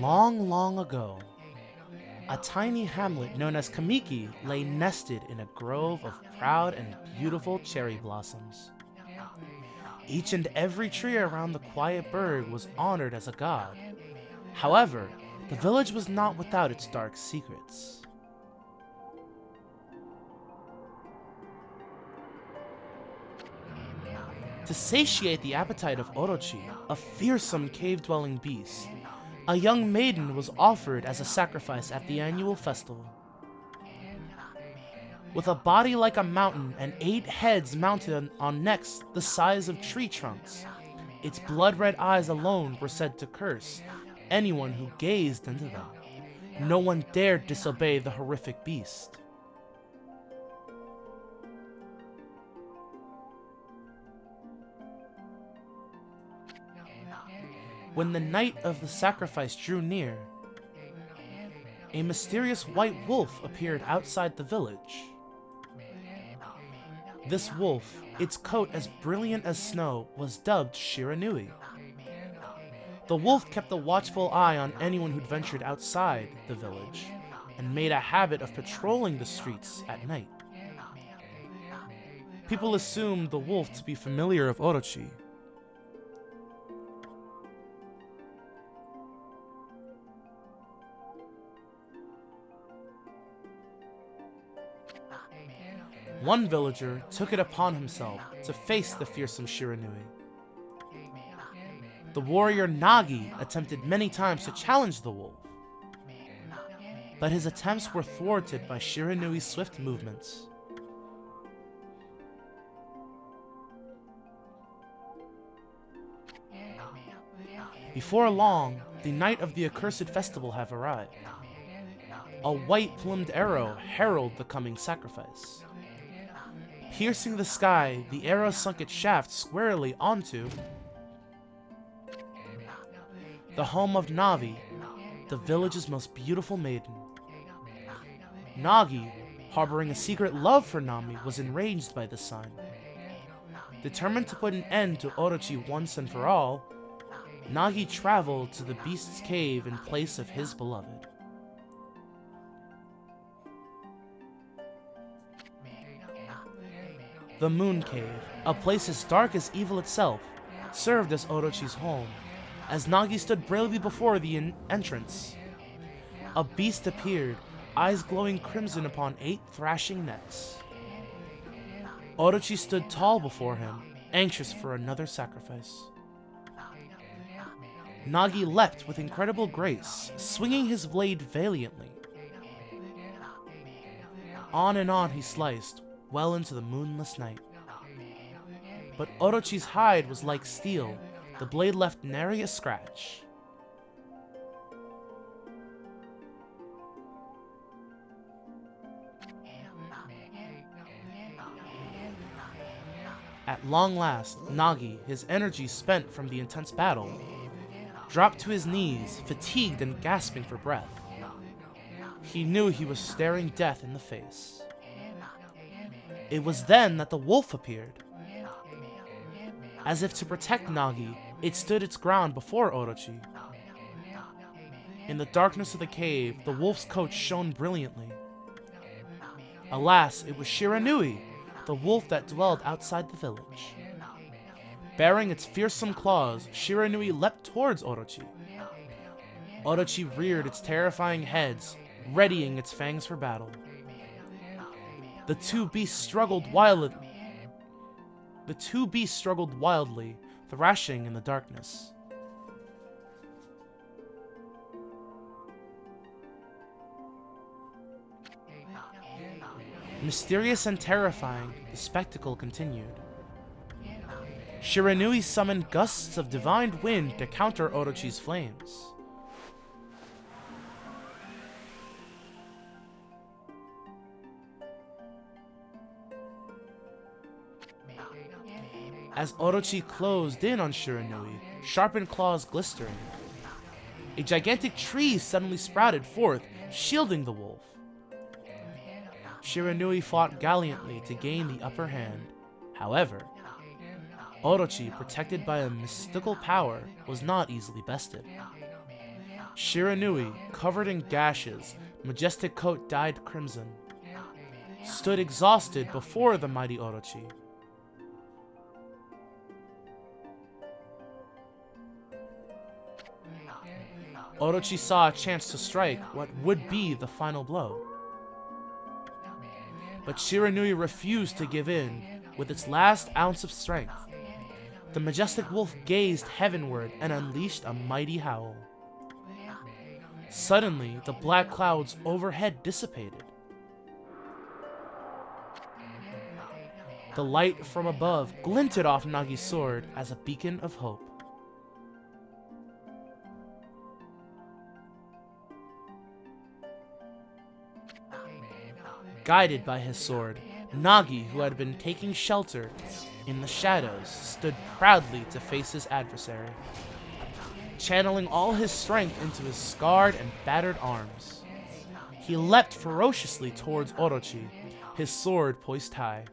Long, long ago, a tiny hamlet known as Kamiki lay nested in a grove of proud and beautiful cherry blossoms. Each and every tree around the quiet burg was honored as a god. However, the village was not without its dark secrets. To satiate the appetite of Orochi, a fearsome cave-dwelling beast, a young maiden was offered as a sacrifice at the annual festival. With a body like a mountain and 8 heads mounted on necks the size of tree trunks, its blood-red eyes alone were said to curse anyone who gazed into them. No one dared disobey the horrific beast. When the night of the sacrifice drew near, a mysterious white wolf appeared outside the village. This wolf, its coat as brilliant as snow, was dubbed Shiranui. The wolf kept a watchful eye on anyone who'd ventured outside the village, and made a habit of patrolling the streets at night. People assumed the wolf to be familiar of Orochi. One villager took it upon himself to face the fearsome Shiranui. The warrior Nagi attempted many times to challenge the wolf, but his attempts were thwarted by Shiranui's swift movements. Before long, the night of the accursed festival have arrived. A white-plumed arrow heralded the coming sacrifice. Piercing the sky, the arrow sunk its shaft squarely onto the home of Navi, the village's most beautiful maiden. Nagi, harboring a secret love for Nami, was enraged by this sign. Determined to put an end to Orochi once and for all, Nagi traveled to the beast's cave in place of his beloved. The Moon Cave, a place as dark as evil itself, served as Orochi's home. As Nagi stood bravely before the entrance, a beast appeared, eyes glowing crimson upon 8 thrashing necks. Orochi stood tall before him, anxious for another sacrifice. Nagi leapt with incredible grace, swinging his blade valiantly. On and on he sliced, well into the moonless night. But Orochi's hide was like steel. The blade left nary a scratch. At long last, Nagi, his energy spent from the intense battle, dropped to his knees, fatigued and gasping for breath. He knew he was staring death in the face. It was then that the wolf appeared. As if to protect Nagi, it stood its ground before Orochi. In the darkness of the cave, the wolf's coat shone brilliantly. Alas, it was Shiranui, the wolf that dwelled outside the village. Bearing its fearsome claws, Shiranui leapt towards Orochi. Orochi reared its terrifying heads, readying its fangs for battle. The two beasts struggled wildly, thrashing in the darkness. Mysterious and terrifying, the spectacle continued. Shiranui summoned gusts of divine wind to counter Orochi's flames. As Orochi closed in on Shiranui, sharpened claws glistering, a gigantic tree suddenly sprouted forth, shielding the wolf. Shiranui fought gallantly to gain the upper hand. However, Orochi, protected by a mystical power, was not easily bested. Shiranui, covered in gashes, majestic coat dyed crimson, stood exhausted before the mighty Orochi. Orochi saw a chance to strike what would be the final blow. But Shiranui refused to give in with its last ounce of strength. The majestic wolf gazed heavenward and unleashed a mighty howl. Suddenly, the black clouds overhead dissipated. The light from above glinted off Nagi's sword as a beacon of hope. Guided by his sword, Nagi, who had been taking shelter in the shadows, stood proudly to face his adversary, channeling all his strength into his scarred and battered arms. He leapt ferociously towards Orochi, his sword poised high.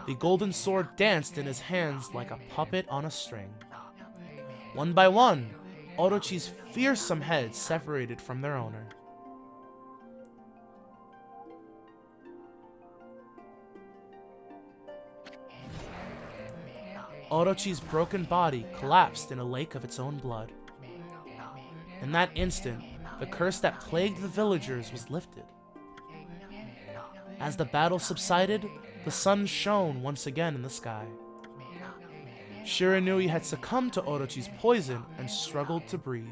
The golden sword danced in his hands like a puppet on a string. One by one, Orochi's fearsome heads separated from their owner. Orochi's broken body collapsed in a lake of its own blood. In that instant, the curse that plagued the villagers was lifted. As the battle subsided, the sun shone once again in the sky. Shiranui had succumbed to Orochi's poison and struggled to breathe.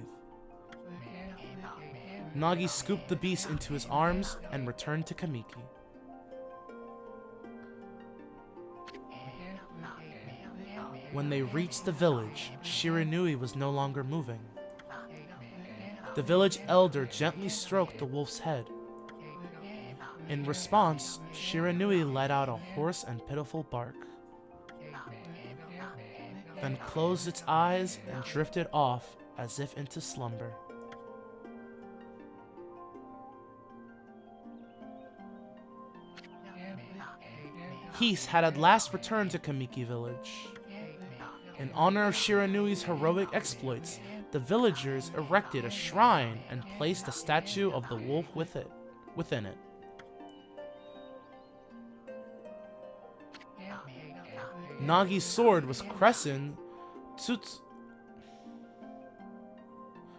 Nagi scooped the beast into his arms and returned to Kamiki. When they reached the village, Shiranui was no longer moving. The village elder gently stroked the wolf's head. In response, Shiranui let out a hoarse and pitiful bark, then closed its eyes and drifted off as if into slumber. Peace had at last returned to Kamiki village. In honor of Shiranui's heroic exploits, the villagers erected a shrine and placed a statue of the wolf within it. Nagi's sword was christened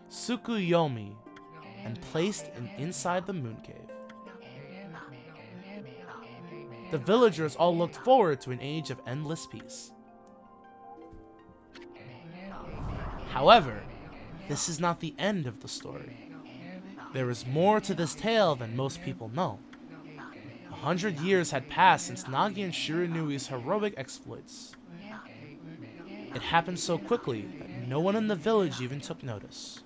Tsukuyomi and placed inside the moon cave. The villagers all looked forward to an age of endless peace. However, this is not the end of the story. There is more to this tale than most people know. 100 years had passed since Nagi and Shiranui's heroic exploits. It happened so quickly that no one in the village even took notice.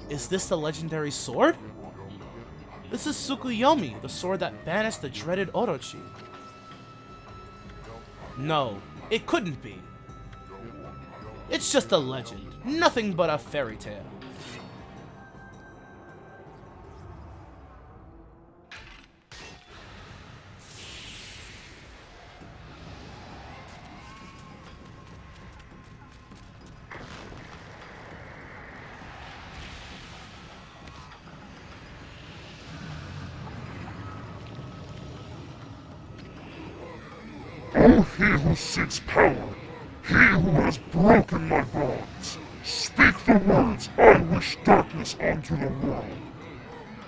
Is this the legendary sword? This is Tsukuyomi, the sword that banished the dreaded Orochi. No, it couldn't be. It's just a legend, nothing but a fairy tale. O he who seeks power, he who has broken my bonds, speak the words I wish darkness unto the world.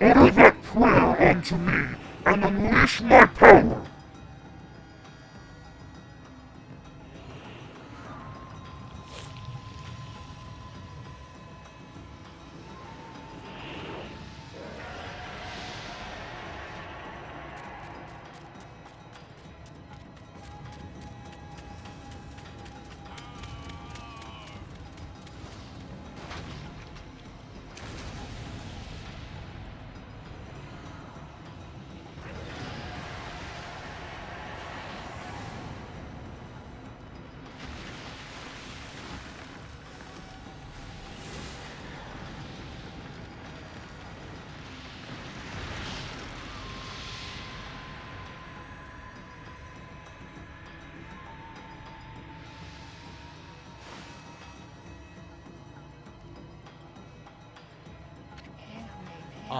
Utter that prayer unto me, and unleash my power.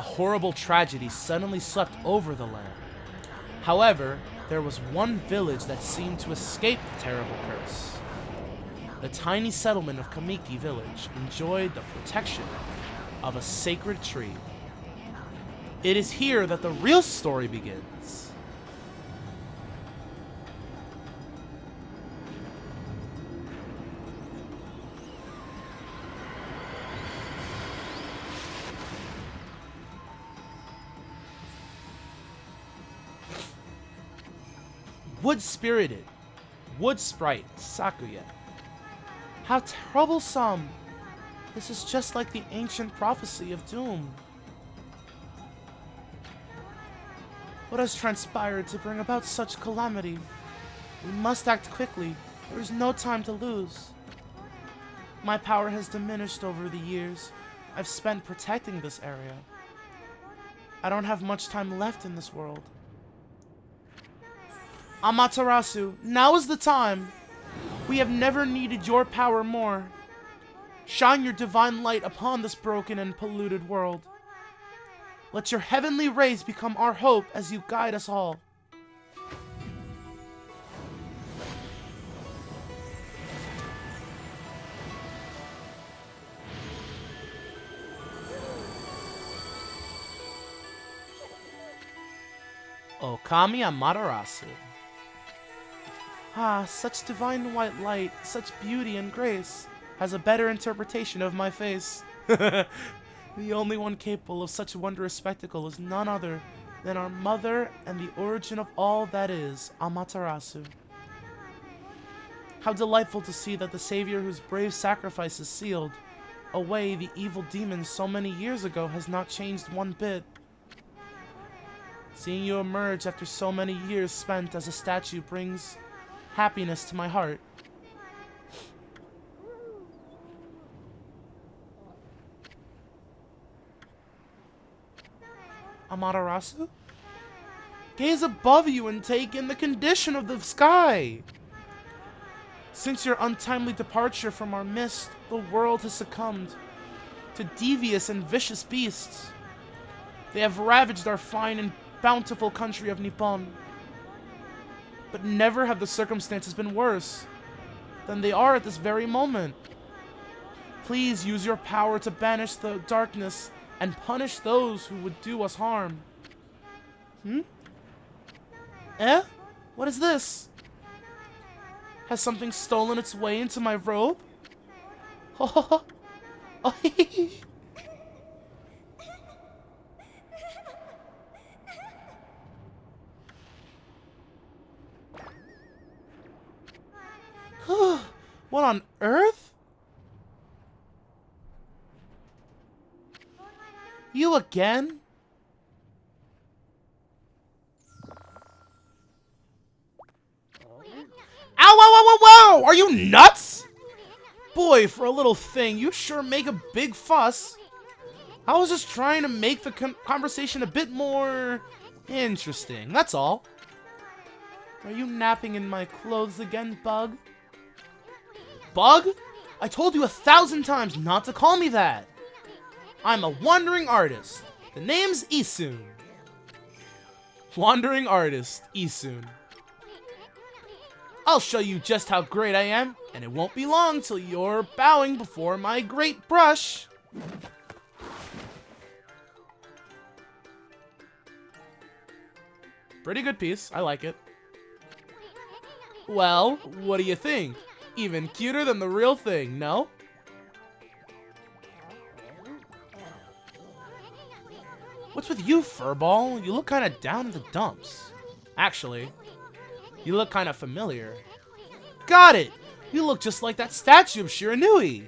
a horrible tragedy suddenly swept over the land. However, there was one village that seemed to escape the terrible curse. The tiny settlement of Kamiki village enjoyed the protection of a sacred tree. It is here that the real story begins. Wood-spirited, wood sprite, Sakuya. How troublesome! This is just like the ancient prophecy of doom. What has transpired to bring about such calamity? We must act quickly. There is no time to lose. My power has diminished over the years I've spent protecting this area. I don't have much time left in this world. Amaterasu, now is the time. We have never needed your power more. Shine your divine light upon this broken and polluted world. Let your heavenly rays become our hope as you guide us all. Ōkami Amaterasu. Ah, such divine white light, such beauty and grace, has a better interpretation of my face. The only one capable of such wondrous spectacle is none other than our mother and the origin of all that is, Amaterasu. How delightful to see that the savior whose brave sacrifices sealed away the evil demons so many years ago has not changed one bit. Seeing you emerge after so many years spent as a statue brings happiness to my heart. Amaterasu? Gaze above you and take in the condition of the sky. Since your untimely departure from our midst, the world has succumbed to devious and vicious beasts. They have ravaged our fine and bountiful country of Nippon. But never have the circumstances been worse than they are at this very moment. Please use your power to banish the darkness and punish those who would do us harm. Eh? What is this? Has something stolen its way into my robe? Oh, what on earth? You again? Ow, whoa, whoa, whoa, whoa! Are you nuts? Boy, for a little thing, you sure make a big fuss. I was just trying to make the conversation a bit more interesting, that's all. Are you napping in my clothes again, Bug? Bug? I told you 1,000 times not to call me that. I'm a wandering artist. The name's Isun. Wandering artist, Isun. I'll show you just how great I am, and it won't be long till you're bowing before my great brush. Pretty good piece. I like it. Well, what do you think? Even cuter than the real thing, no? What's with you, Furball? You look kind of down in the dumps. Actually, you look kind of familiar. Got it! You look just like that statue of Shiranui.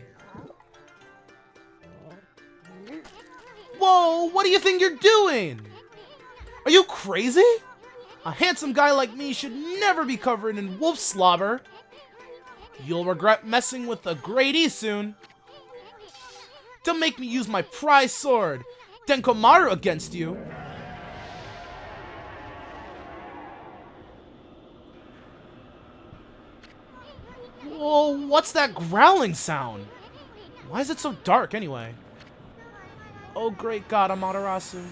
Whoa, what do you think you're doing? Are you crazy? A handsome guy like me should never be covered in wolf slobber. You'll regret messing with the great Isun. Don't make me use my prize sword, Denkomaru, against you. Whoa, what's that growling sound? Why is it so dark anyway? Oh great god, Amaterasu.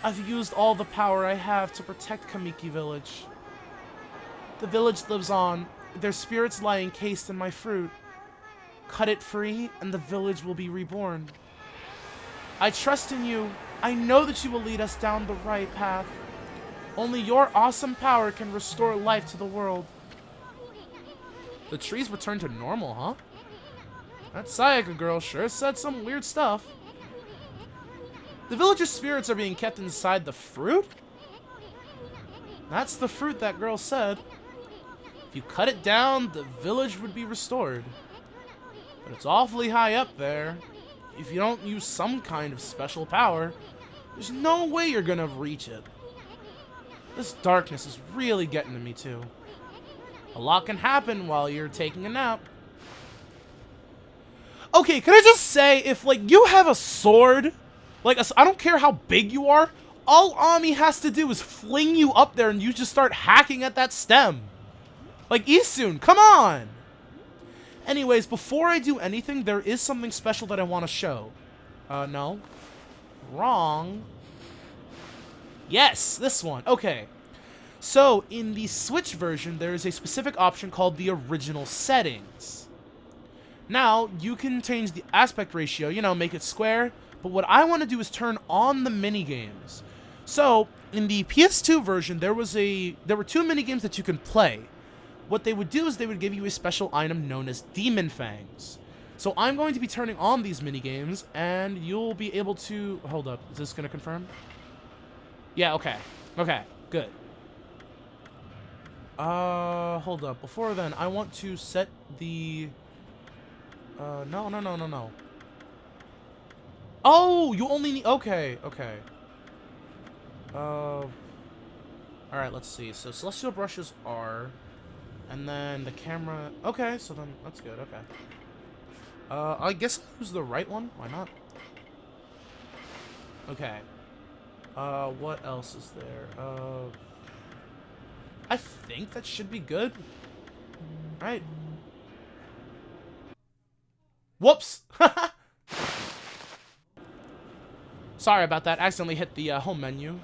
I've used all the power I have to protect Kamiki village. The village lives on. Their spirits lie encased in my fruit. Cut it free, and the village will be reborn. I trust in you. I know that you will lead us down the right path. Only your awesome power can restore life to the world. The trees return to normal, huh? That Sayaka girl sure said some weird stuff. The village's spirits are being kept inside the fruit? That's the fruit that girl said. If you cut it down, the village would be restored. But it's awfully high up there. If you don't use some kind of special power, there's no way you're gonna reach it. This darkness is really getting to me too. A lot can happen while you're taking a nap. Okay, can I just say, if like you have a sword, like I don't care how big you are, all Ami has to do is fling you up there and you just start hacking at that stem. Like Isun, come on! Anyways, before I do anything, there is something special that I want to show. No. Wrong. Yes, this one. Okay. So, in the Switch version, there is a specific option called the original settings. Now, you can change the aspect ratio, you know, make it square, but what I want to do is turn on the minigames. So, in the PS2 version, there were two minigames that you can play. What they would do is they would give you a special item known as Demon Fangs. So I'm going to be turning on these minigames, and you'll be able to... Hold up, is this going to confirm? Yeah, okay. Okay, good. Hold up. Before then, I want to set the... No. Oh, you only need... Okay. Alright, let's see. So Celestial Brushes are... And then the camera... Okay, so then that's good, okay. I guess I'll use the right one. Why not? Okay. What else is there? I think that should be good. Right. Whoops! Sorry about that. Accidentally hit the home menu.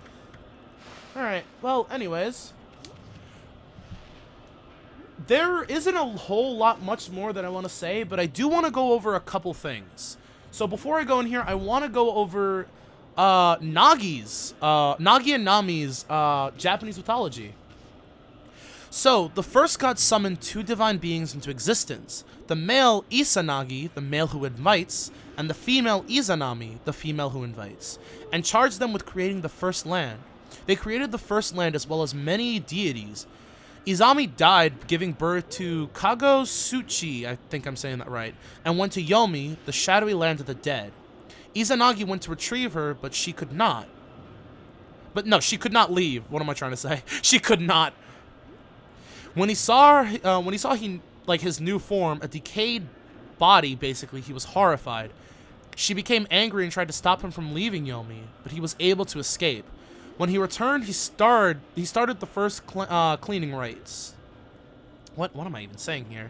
Alright, well, anyways... There isn't a whole lot much more that I want to say, but I do want to go over a couple things. So before I go in here, I want to go over Nagi and Nami's Japanese mythology. So, the first god summoned two divine beings into existence. The male Izanagi, the male who invites, and the female Izanami, the female who invites, and charged them with creating the first land. They created the first land as well as many deities. Izami died giving birth to Kagotsuchi, I think I'm saying that right, and went to Yomi, the shadowy land of the dead. Izanagi went to retrieve her, but she could not. But no, she could not leave. What am I trying to say? She could not. When he saw his new form, a decayed body, basically, he was horrified. She became angry and tried to stop him from leaving Yomi, but he was able to escape. When he returned, he started the first cleaning rites. What am I even saying here?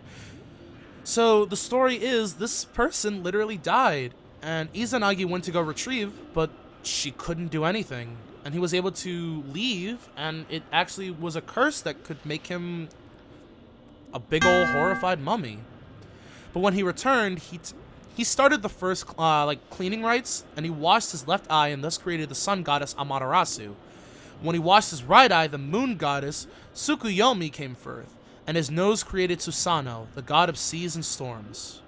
So the story is this person literally died, and Izanagi went to go retrieve, but she couldn't do anything. And he was able to leave, and it actually was a curse that could make him a big old horrified mummy. But when he returned, he started the first cleaning rites, and he washed his left eye and thus created the sun goddess Amaterasu. When he washed his right eye, the moon goddess Tsukuyomi came forth, and his nose created Susanoo, the god of seas and storms.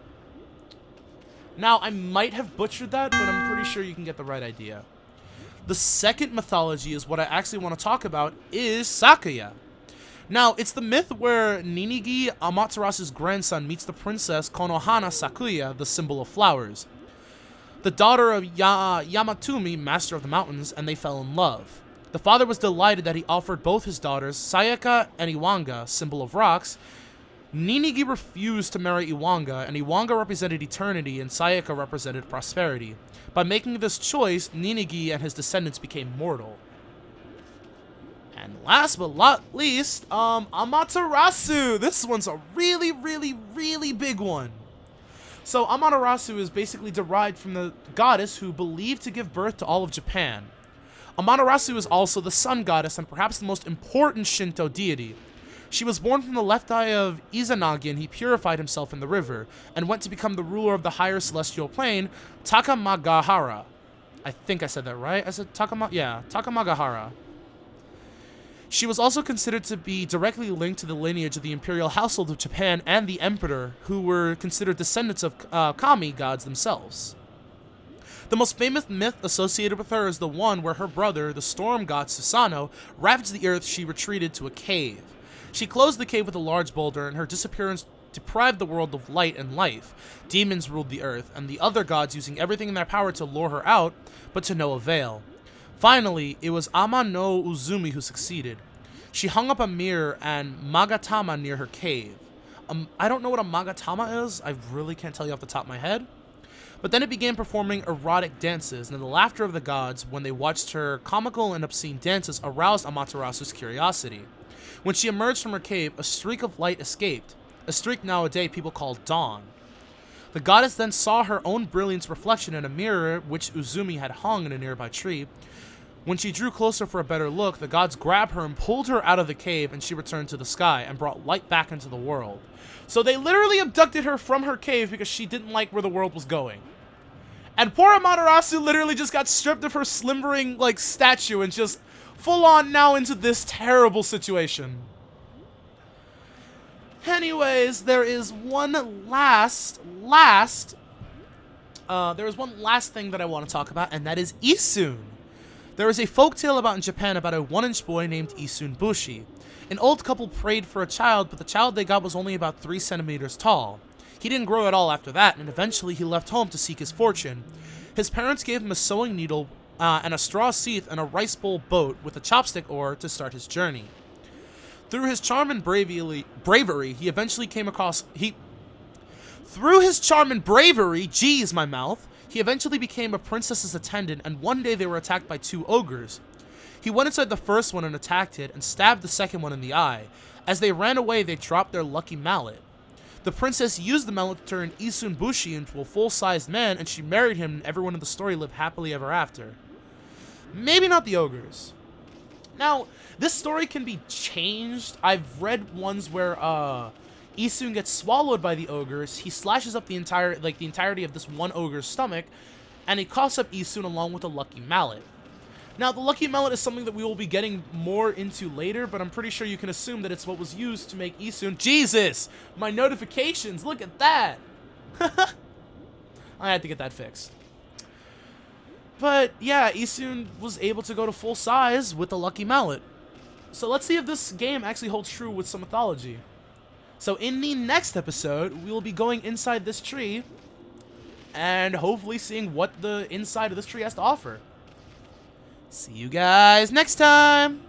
Now, I might have butchered that, but I'm pretty sure you can get the right idea. The second mythology is what I actually want to talk about, is Sakuya. Now, it's the myth where Ninigi, Amaterasu's grandson, meets the princess Konohana Sakuya, the symbol of flowers, the daughter of Yamatumi, master of the mountains, and they fell in love. The father was delighted that he offered both his daughters, Sayaka and Iwanga, symbol of rocks. Ninigi refused to marry Iwanga, and Iwanga represented eternity and Sayaka represented prosperity. By making this choice, Ninigi and his descendants became mortal. And last but not least, Amaterasu! This one's a really, really, really big one. So Amaterasu is basically derived from the goddess who believed to give birth to all of Japan. Amaterasu is also the sun goddess and perhaps the most important Shinto deity. She was born from the left eye of Izanagi, and he purified himself in the river, and went to become the ruler of the higher celestial plane, Takamagahara. I think I said that right. I said Takamagahara. She was also considered to be directly linked to the lineage of the imperial household of Japan and the emperor, who were considered descendants of Kami gods themselves. The most famous myth associated with her is the one where her brother, the storm god Susanoo, ravaged the earth. She retreated to a cave. She closed the cave with a large boulder, and her disappearance deprived the world of light and life. Demons ruled the earth, and the other gods using everything in their power to lure her out, but to no avail. Finally, it was Ama no Uzumi who succeeded. She hung up a mirror and magatama near her cave. I don't know what a magatama is. I really can't tell you off the top of my head. But then it began performing erotic dances, and the laughter of the gods when they watched her comical and obscene dances aroused Amaterasu's curiosity. When she emerged from her cave, a streak of light escaped, a streak nowadays people call dawn. The goddess then saw her own brilliance reflection in a mirror which Uzumi had hung in a nearby tree. When she drew closer for a better look, the gods grabbed her and pulled her out of the cave, and she returned to the sky and brought light back into the world. So they literally abducted her from her cave because she didn't like where the world was going. And poor Amaterasu literally just got stripped of her slumbering, statue and just full on now into this terrible situation. Anyways, there is one last thing that I want to talk about, and that is Isun. There is a folktale in Japan about a 1-inch boy named Isun Bushi. An old couple prayed for a child, but the child they got was only about 3 centimeters tall. He didn't grow at all after that, and eventually he left home to seek his fortune. His parents gave him a sewing needle and a straw seat and a rice bowl boat with a chopstick oar to start his journey. Through his charm and bravery, he eventually came across... Through his charm and bravery, geez, my mouth, he eventually became a princess's attendant, and one day they were attacked by 2 ogres. He went inside the first one and attacked it, and stabbed the second one in the eye. As they ran away, they dropped their lucky mallet. The princess used the mallet to turn Isun Bushi into a full-sized man, and she married him, and everyone in the story lived happily ever after. Maybe not the ogres. Now, this story can be changed. I've read ones where Isun gets swallowed by the ogres. He slashes up the entirety of this one ogre's stomach, and he coughs up Isun along with a lucky mallet. Now, the lucky mallet is something that we will be getting more into later, but I'm pretty sure you can assume that it's what was used to make Isun... Jesus! My notifications! Look at that! I had to get that fixed. But, yeah, Isun was able to go to full size with the lucky mallet. So let's see if this game actually holds true with some mythology. So in the next episode, we will be going inside this tree and hopefully seeing what the inside of this tree has to offer. See you guys next time!